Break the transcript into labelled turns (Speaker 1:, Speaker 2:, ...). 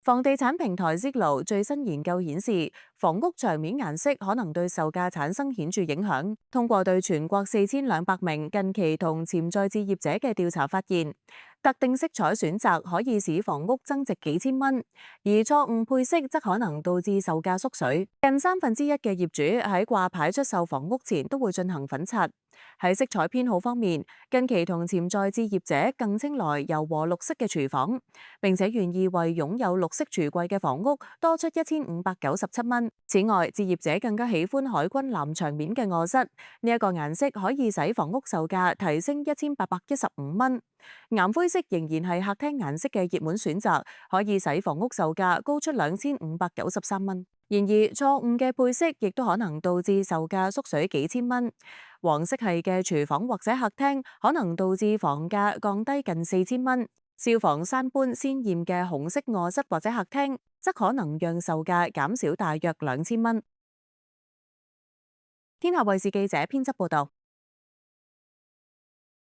Speaker 1: 房地產平台 Zillow 最新研究顯示，房屋牆面顏色可能對售價產生顯著影響。通過對全國4200名近期同潛在置業者嘅調查發現，特定色彩選擇可以使房屋增值幾千蚊，而錯誤配色則可能導致售價縮水。近1/3嘅業主喺掛牌出售房屋前都會進行粉刷。喺色彩偏好方面，近期同潛在置業者更青睞柔和綠色嘅廚房，並且願意為擁有綠色櫥櫃嘅房屋多出1597蚊。此外，置業者更加喜歡海軍藍牆面嘅臥室，呢一個顏色可以使房屋售價提升1815蚊。岩灰色仍然係客廳顏色嘅熱門選擇，可以使房屋售價高出2593蚊。然而，錯誤嘅配色亦都可能導致售價縮水幾千蚊。黃色系嘅廚房或者客廳可能導致房價降低近4000蚊。消防山般鮮豔嘅紅色臥室或者客廳，則可能讓售價減少大約2000蚊。天下衛視記者編輯報道。